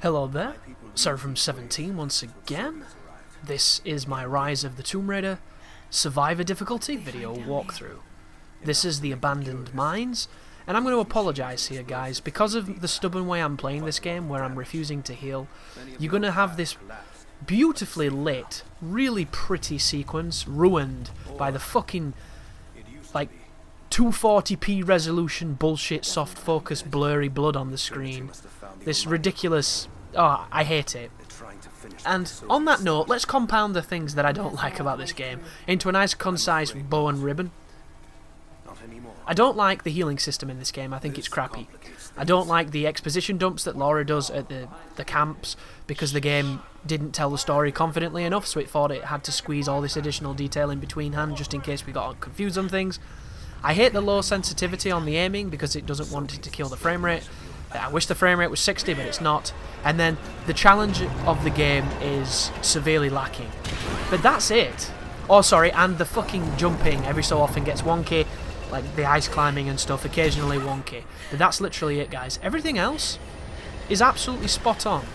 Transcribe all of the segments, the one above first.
Hello there, Sarah from 17 once again. This is my Rise of the Tomb Raider Survivor difficulty video walkthrough. This is the Abandoned Mines, and I'm going to apologise here guys, because of the stubborn way I'm playing this game, where I'm refusing to heal. You're going to have this beautifully lit, really pretty sequence ruined by the fucking, like, 240p resolution bullshit soft focus blurry blood on the screen. This ridiculous... oh, I hate it. And on that note, let's compound the things that I don't like about this game into a nice concise bow and ribbon. I don't like the healing system in this game, I think it's crappy. I don't like the exposition dumps that Laura does at the camps, because the game didn't tell the story confidently enough, so it thought it had to squeeze all this additional detail in between hand just in case we got confused on things. I hate the low sensitivity on the aiming because it doesn't want it to kill the frame rate. I wish the frame rate was 60, but it's not. And then the challenge of the game is severely lacking. But that's it. Oh, sorry, and the fucking jumping every so often gets wonky, like the ice climbing and stuff, occasionally wonky. But that's literally it, guys. Everything else is absolutely spot on.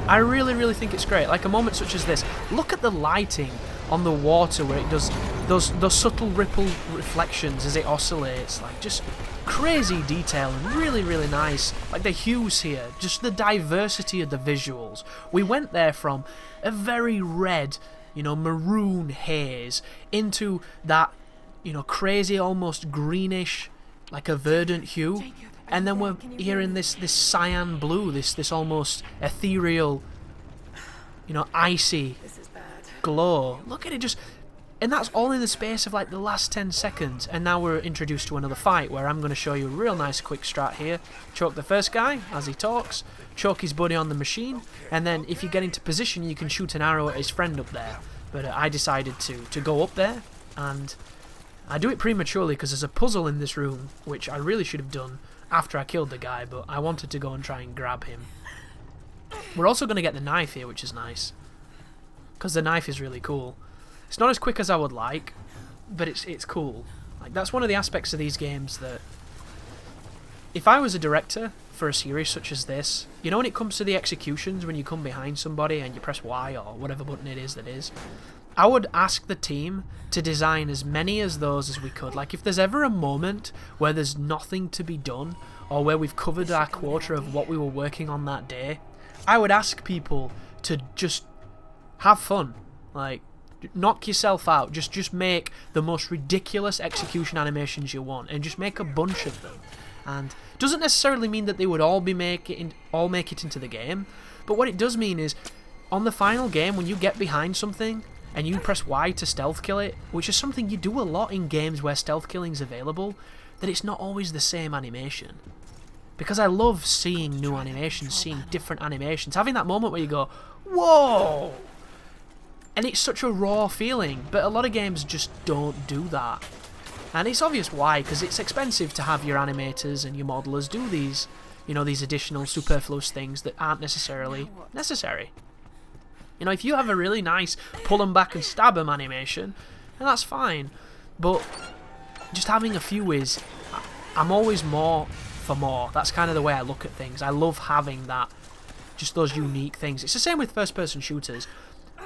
I really think it's great. Like a moment such as this. Look at the lighting on the water where it does those subtle ripple reflections as it oscillates. Like, just crazy detail and really nice. Like the hues here, just the diversity of the visuals. We went there from a very red, maroon haze into that, crazy almost greenish, like a verdant hue. And then we're here in this cyan blue, this almost ethereal, icy glow. Look at it, just... and that's all in the space of like the last 10 seconds. And now we're introduced to another fight where I'm going to show you a real nice quick strat here. Choke the first guy as he talks, choke his buddy on the machine, and then if you get into position you can shoot an arrow at his friend up there. But I decided to go up there, and I do it prematurely because there's a puzzle in this room which I really should have done after I killed the guy, but I wanted to go and try and grab him. We're also going to get the knife here, which is nice, because the knife is really cool. It's not as quick as I would like, but it's cool. Like, that's one of the aspects of these games that, if I was a director for a series such as this, when it comes to the executions, when you come behind somebody and you press Y or whatever button it is, I would ask the team to design as many as those as we could. Like, if there's ever a moment where there's nothing to be done, or where we've covered our quota of what we were working on that day, I would ask people to just have fun. Like, knock yourself out. Just make the most ridiculous execution animations you want, and just make a bunch of them. And doesn't necessarily mean that they would all make it into the game, but what it does mean is, on the final game, when you get behind something and you press Y to stealth kill it, which is something you do a lot in games where stealth killing is available, that it's not always the same animation. Because I love seeing new animations, seeing different animations, having that moment where you go, whoa! And it's such a raw feeling, but a lot of games just don't do that. And it's obvious why, because it's expensive to have your animators and your modelers do these, these additional superfluous things that aren't necessarily necessary. If you have a really nice pull 'em back and stab 'em animation, then that's fine. But just having a few is... I'm always more for more. That's kind of the way I look at things. I love having that, just those unique things. It's the same with first-person shooters.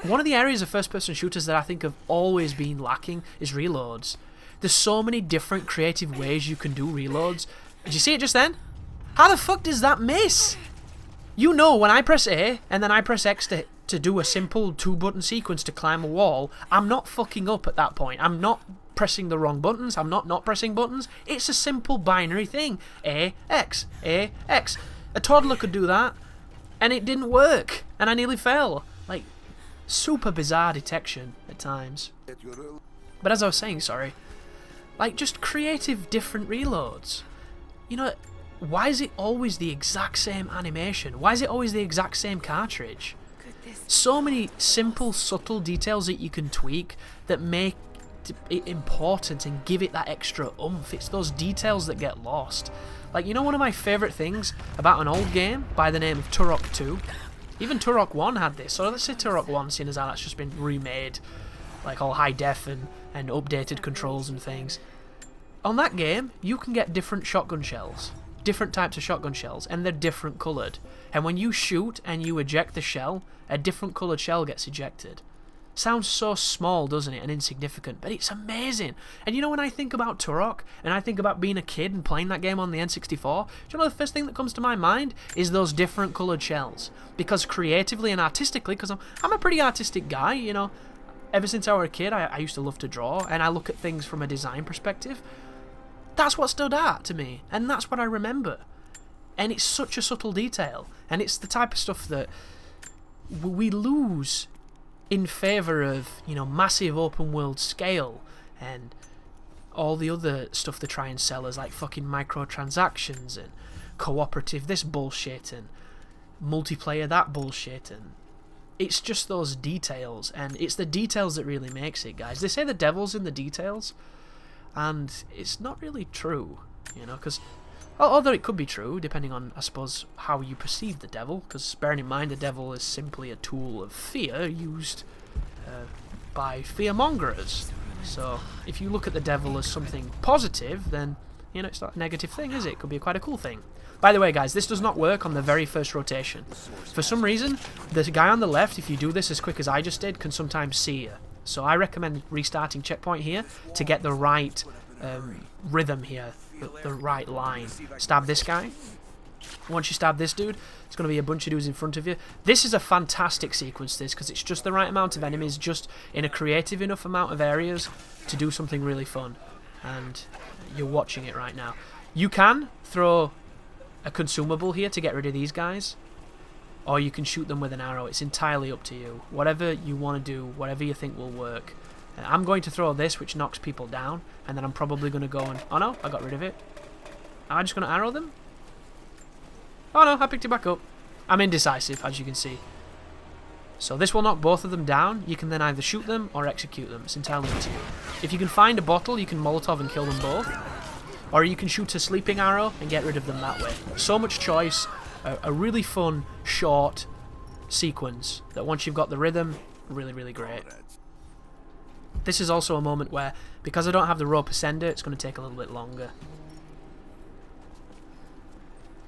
One of the areas of first-person shooters that I think have always been lacking is reloads. There's so many different creative ways you can do reloads. Did you see it just then? How the fuck does that miss? When I press A and then I press X to do a simple 2-button sequence to climb a wall, I'm not fucking up at that point. I'm not pressing the wrong buttons. I'm not pressing buttons. It's a simple binary thing. A, X, A, X. A toddler could do that, and it didn't work, and I nearly fell. Like, super bizarre detection at times. But as I was saying, sorry, like, just creative different reloads. Why is it always the exact same animation? Why is it always the exact same cartridge? So many simple, subtle details that you can tweak that make it important and give it that extra oomph. It's those details that get lost. Like, one of my favourite things about an old game by the name of Turok 2, even Turok 1 had this, so let's say Turok 1, seeing as how that's just been remade, like all high def and updated controls and things. On that game, you can get different shotgun shells. different types of shotgun shells, and they're different coloured. And when you shoot and you eject the shell, a different coloured shell gets ejected. Sounds so small, doesn't it, and insignificant, but it's amazing. And you know, when I think about Turok, and I think about being a kid and playing that game on the N64, do you know the first thing that comes to my mind is those different coloured shells? Because creatively and artistically, because I'm a pretty artistic guy, you know, ever since I was a kid, I used to love to draw, and I look at things from a design perspective. That's what stood out to me, and that's what I remember. And it's such a subtle detail, and it's the type of stuff that we lose in favour of, you know, massive open world scale and all the other stuff they try and sell as like fucking microtransactions and cooperative this bullshit and multiplayer that bullshit. And it's just those details, and it's the details that really makes it, guys. They say the devil's in the details, and it's not really true, you know, because although it could be true, depending on, I suppose, how you perceive the devil, because bearing in mind the devil is simply a tool of fear used by fearmongers. So if you look at the devil as something positive, then, you know, it's not a negative thing, is it? It could be quite a cool thing. By the way, guys, this does not work on the very first rotation. For some reason, the guy on the left, if you do this as quick as I just did, can sometimes see you. So I recommend restarting checkpoint here to get the right rhythm here. The right line. Stab this guy. Once you stab this dude, it's going to be a bunch of dudes in front of you. This is a fantastic sequence, this, because it's just the right amount of enemies, just in a creative enough amount of areas to do something really fun. And you're watching it right now. You can throw a consumable here to get rid of these guys, or you can shoot them with an arrow. It's entirely up to you. Whatever you want to do, whatever you think will work. I'm going to throw this, which knocks people down, and then I'm probably going to go and... Oh no, I got rid of it. Am I just going to arrow them? Oh no, I picked it back up. I'm indecisive, as you can see. So this will knock both of them down. You can then either shoot them or execute them. It's entirely up to you. If you can find a bottle, you can Molotov and kill them both. Or you can shoot a sleeping arrow and get rid of them that way. So much choice. A really fun, short sequence that once you've got the rhythm, really, really great. This is also a moment where, because I don't have the rope ascender, it's going to take a little bit longer.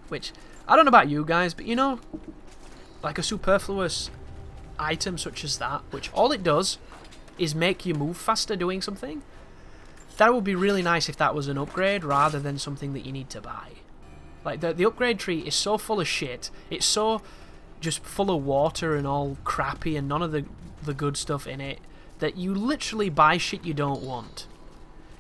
Which, I don't know about you guys, but you know, like a superfluous item such as that, which all it does is make you move faster doing something, that would be really nice if that was an upgrade rather than something that you need to buy. Like, the upgrade tree is so full of shit, it's so just full of water and all crappy and none of the good stuff in it, that you literally buy shit you don't want.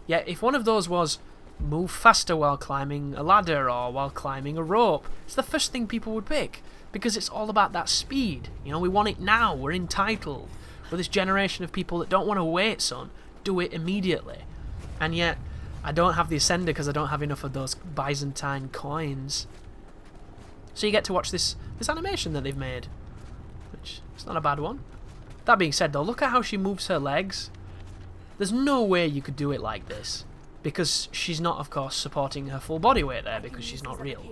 Yet if one of those was move faster while climbing a ladder or while climbing a rope, it's the first thing people would pick, because it's all about that speed. You know, we want it now, we're entitled. We're this generation of people that don't want to wait, son. Do it immediately. And yet, I don't have the ascender because I don't have enough of those Byzantine coins. So you get to watch this animation that they've made, which is not a bad one. That being said though, look at how she moves her legs. There's no way you could do it like this, because she's not, of course, supporting her full body weight there, because she's not real.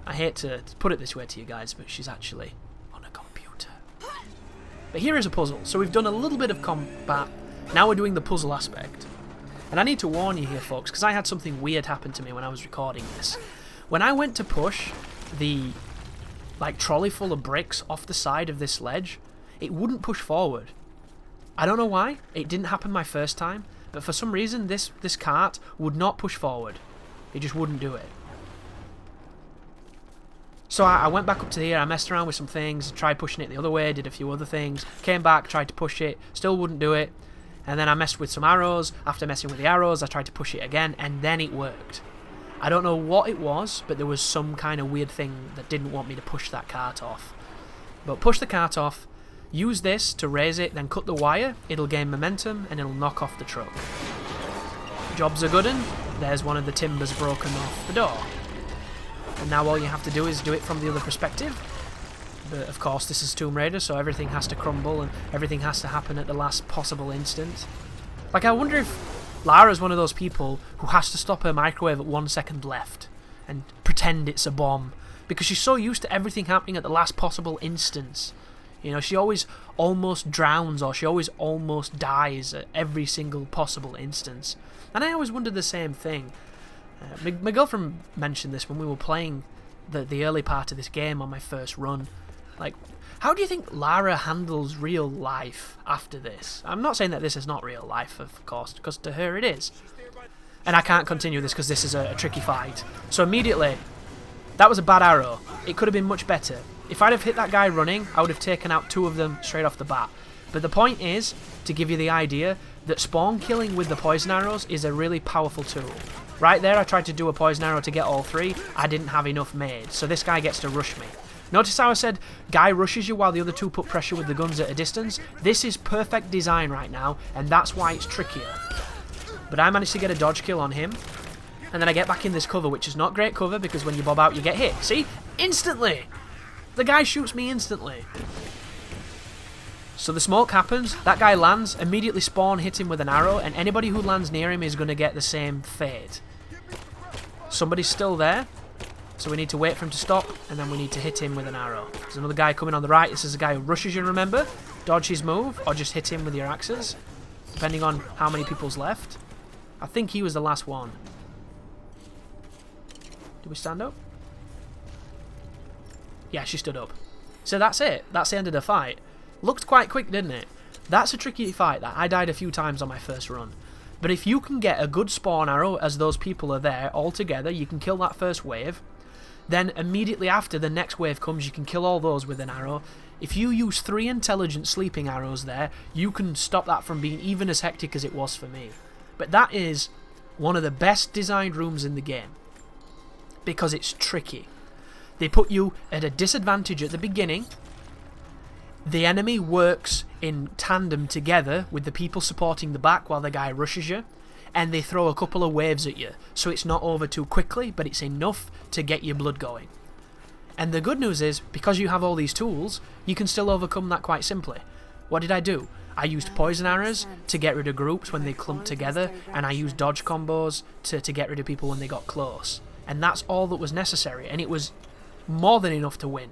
I hate to put it this way to you guys, but she's actually on a computer. But here is a puzzle. So we've done a little bit of combat, now we're doing the puzzle aspect. And I need to warn you here, folks, because I had something weird happen to me when I was recording this. When I went to push the trolley full of bricks off the side of this ledge, it wouldn't push forward. I don't know why. It didn't happen my first time, but for some reason this cart would not push forward. It just wouldn't do it. So I went back up to here, I messed around with some things, tried pushing it the other way, did a few other things, came back, tried to push it, still wouldn't do it, and then I messed with some arrows. After messing with the arrows, I tried to push it again, and then it worked. I don't know what it was, but there was some kind of weird thing that didn't want me to push that cart off. But push the cart off, use this to raise it, then cut the wire, it'll gain momentum, and it'll knock off the truck. Job's a good un. There's one of the timbers broken off the door. And now all you have to do is do it from the other perspective. But of course this is Tomb Raider, so everything has to crumble and everything has to happen at the last possible instant. Like, I wonder if Lara's one of those people who has to stop her microwave at 1 second left and pretend it's a bomb, because she's so used to everything happening at the last possible instance. You know, she always almost drowns, or she always almost dies at every single possible instance. And I always wondered the same thing. My girlfriend mentioned this when we were playing the early part of this game on my first run. Like, how do you think Lara handles real life after this? I'm not saying that this is not real life, of course, because to her it is. And I can't continue this because this is a tricky fight. So immediately, that was a bad arrow. It could have been much better. If I'd have hit that guy running, I would have taken out 2 of them straight off the bat. But the point is, to give you the idea, that spawn killing with the poison arrows is a really powerful tool. Right there, I tried to do a poison arrow to get all 3. I didn't have enough made, so this guy gets to rush me. Notice how I said guy rushes you while the other 2 put pressure with the guns at a distance? This is perfect design right now, and that's why it's trickier. But I managed to get a dodge kill on him, and then I get back in this cover, which is not great cover, because when you bob out, you get hit. See? Instantly! The guy shoots me instantly. So the smoke happens, that guy lands, immediately spawn hit him with an arrow, and anybody who lands near him is going to get the same fate. Somebody's still there, so we need to wait for him to stop, and then we need to hit him with an arrow. There's another guy coming on the right. This is a guy who rushes you, remember? Dodge his move, or just hit him with your axes, depending on how many people's left. I think he was the last one. Did we stand up? Yeah, she stood up. So that's it. That's the end of the fight. Looked quite quick, didn't it? That's a tricky fight. That I died a few times on my first run. But if you can get a good spawn arrow as those people are there all together, you can kill that first wave. Then immediately after the next wave comes, you can kill all those with an arrow. If you use 3 intelligent sleeping arrows there, you can stop that from being even as hectic as it was for me. But that is one of the best designed rooms in the game. Because it's tricky. They put you at a disadvantage at the beginning. The enemy works in tandem together with the people supporting the back while the guy rushes you, and they throw a couple of waves at you, so it's not over too quickly, but it's enough to get your blood going. And the good news is, because you have all these tools, you can still overcome that quite simply. What did I do? I used poison arrows to get rid of groups when they clumped together, and I used dodge combos to get rid of people when they got close. And that's all that was necessary, and it was more than enough to win.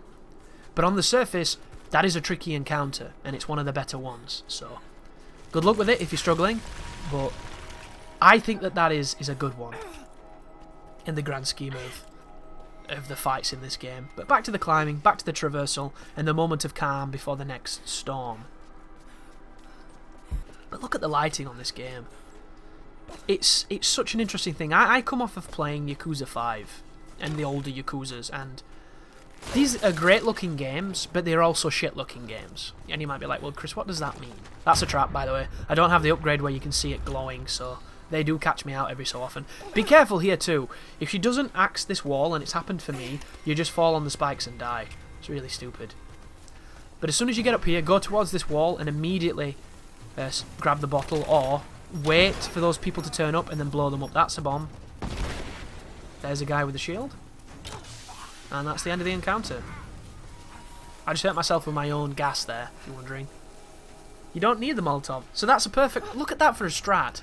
But on the surface, that is a tricky encounter, and it's one of the better ones, so good luck with it if you're struggling, but I think that is a good one in the grand scheme of the fights in this game. But back to the climbing, back to the traversal, and the moment of calm before the next storm. But look at the lighting on this game. It's such an interesting thing. I come off of playing Yakuza 5 and the older Yakuzas, and these are great looking games, but they're also shit looking games. And you might be like, well, Chris, what does that mean? That's a trap, by the way. I don't have the upgrade where you can see it glowing, so they do catch me out every so often. Be careful here too. If she doesn't axe this wall, and it's happened for me, you just fall on the spikes and die. It's really stupid. But as soon as you get up here, go towards this wall and immediately grab the bottle, or wait for those people to turn up and then blow them up. That's a bomb. There's a guy with a shield. And that's the end of the encounter. I just hurt myself with my own gas there, if you're wondering. You don't need the Molotov. So that's a perfect... Look at that for a strat.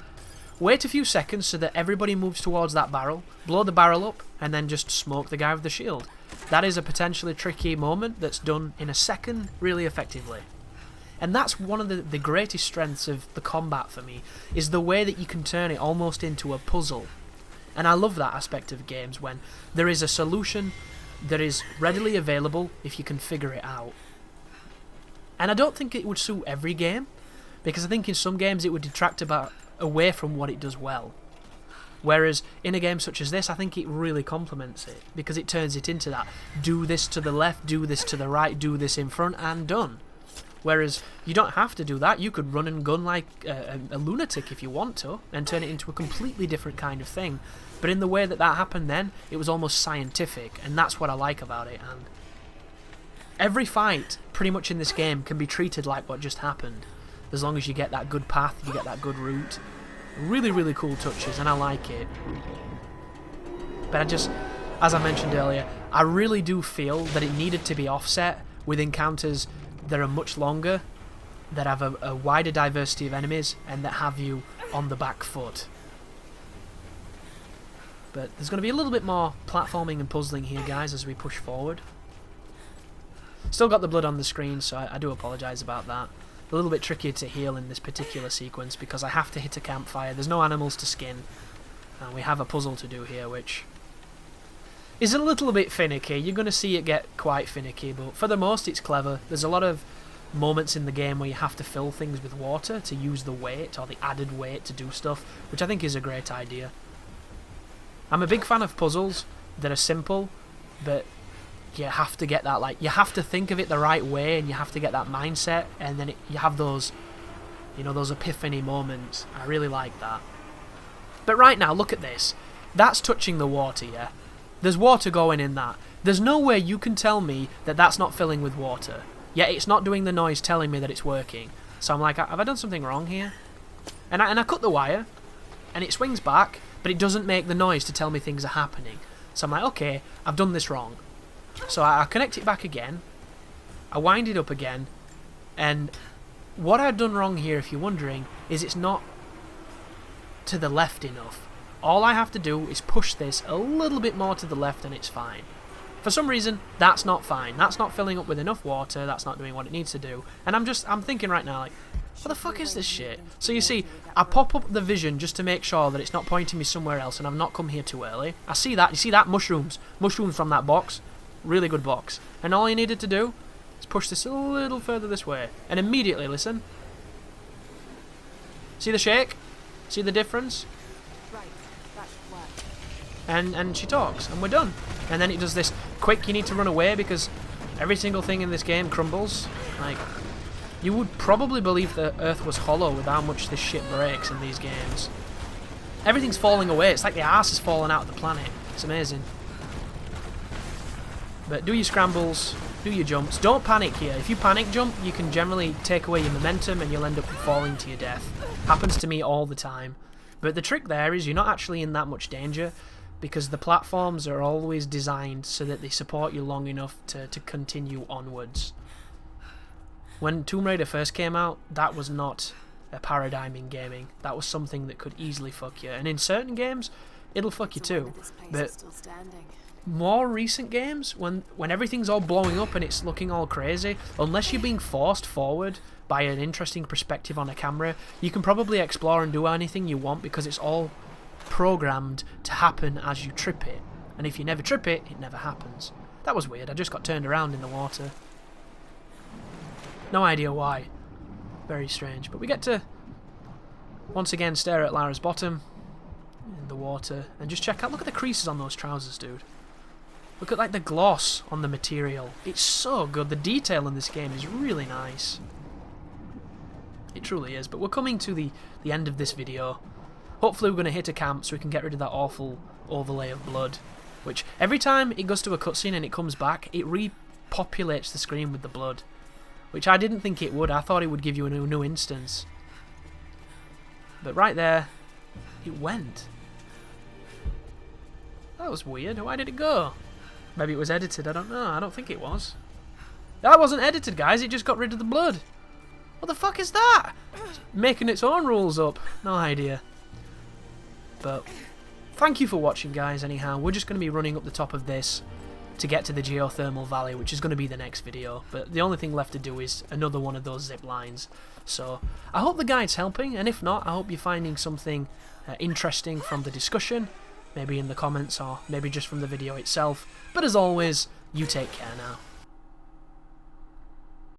Wait a few seconds so that everybody moves towards that barrel, blow the barrel up, and then just smoke the guy with the shield. That is a potentially tricky moment that's done in a second really effectively. And that's one of the greatest strengths of the combat for me, is the way that you can turn it almost into a puzzle. And I love that aspect of games when there is a solution that is readily available if you can figure it out. And I don't think it would suit every game, because I think in some games it would detract away from what it does well. Whereas in a game such as this, I think it really complements it, because it turns it into that, do this to the left, do this to the right, do this in front, and done. Whereas you don't have to do that. You could run and gun like a lunatic if you want to, and turn it into a completely different kind of thing. But in the way that happened then, it was almost scientific, and that's what I like about it. And every fight, pretty much in this game, can be treated like what just happened, as long as you get that good path, you get that good route. Really, really cool touches, and I like it. But as I mentioned earlier, I really do feel that it needed to be offset with encounters that are much longer, that have a wider diversity of enemies, and that have you on the back foot. But there's going to be a little bit more platforming and puzzling here, guys, as we push forward. Still got the blood on the screen, so I do apologise about that. A little bit trickier to heal in this particular sequence, because I have to hit a campfire. There's no animals to skin. And we have a puzzle to do here, which is a little bit finicky. You're going to see it get quite finicky, but for the most it's clever. There's a lot of moments in the game where you have to fill things with water to use the weight, or the added weight to do stuff, which I think is a great idea. I'm a big fan of puzzles that are simple, but you have to get that, like, you have to think of it the right way, and you have to get that mindset, and then you have those, you know, those epiphany moments. I really like that. But right now, look at this. That's touching the water, yeah? There's water going in that. There's no way you can tell me that that's not filling with water. Yet it's not doing the noise telling me that it's working. So I'm like, have I done something wrong here? And I cut the wire, and it swings back, but it doesn't make the noise to tell me things are happening. So I'm like, okay, I've done this wrong. So I connect it back again, I wind it up again, and what I've done wrong here, if you're wondering, is it's not to the left enough. All I have to do is push this a little bit more to the left and it's fine. For some reason, that's not fine. That's not filling up with enough water, that's not doing what it needs to do. And I'm thinking right now, like, what the fuck is this shit? So you see, I pop up the vision just to make sure that it's not pointing me somewhere else and I've not come here too early. I see that, you see that? Mushrooms. Mushrooms from that box. Really good box. And all you needed to do is push this a little further this way. And immediately, listen. See the shake? See the difference? And she talks, and we're done. And then it does this quick, you need to run away because every single thing in this game crumbles. Like, you would probably believe the Earth was hollow with how much this shit breaks in these games. Everything's falling away. It's like the arse is falling out of the planet. It's amazing. But do your scrambles, do your jumps. Don't panic here. If you panic jump, you can generally take away your momentum and you'll end up falling to your death. Happens to me all the time. But the trick there is you're not actually in that much danger because the platforms are always designed so that they support you long enough to continue onwards. When Tomb Raider first came out, that was not a paradigm in gaming. That was something that could easily fuck you. And in certain games, it'll fuck you too. But more recent games, when everything's all blowing up and it's looking all crazy, unless you're being forced forward by an interesting perspective on a camera, you can probably explore and do anything you want because it's all programmed to happen as you trip it. And if you never trip it, it never happens. That was weird, I just got turned around in the water. No idea why. Very strange. But we get to once again stare at Lara's bottom in the water and just check out, look at the creases on those trousers, dude. Look at like the gloss on the material. It's so good. The detail in this game is really nice. It truly is. But we're coming to the end of this video. Hopefully we're going to hit a camp so we can get rid of that awful overlay of blood. Which, every time it goes to a cutscene and it comes back, it repopulates the screen with the blood. Which I didn't think it would. I thought it would give you a new instance. But right there, it went. That was weird. Why did it go? Maybe it was edited, I don't know. I don't think it was. That wasn't edited, guys. It just got rid of the blood. What the fuck is that? It's making its own rules up. No idea. But thank you for watching, guys, anyhow. We're just going to be running up the top of this to get to the geothermal valley, which is going to be the next video. But the only thing left to do is another one of those zip lines. So I hope the guide's helping, and if not, I hope you're finding something interesting from the discussion. Maybe in the comments or maybe just from the video itself. But as always, you take care now.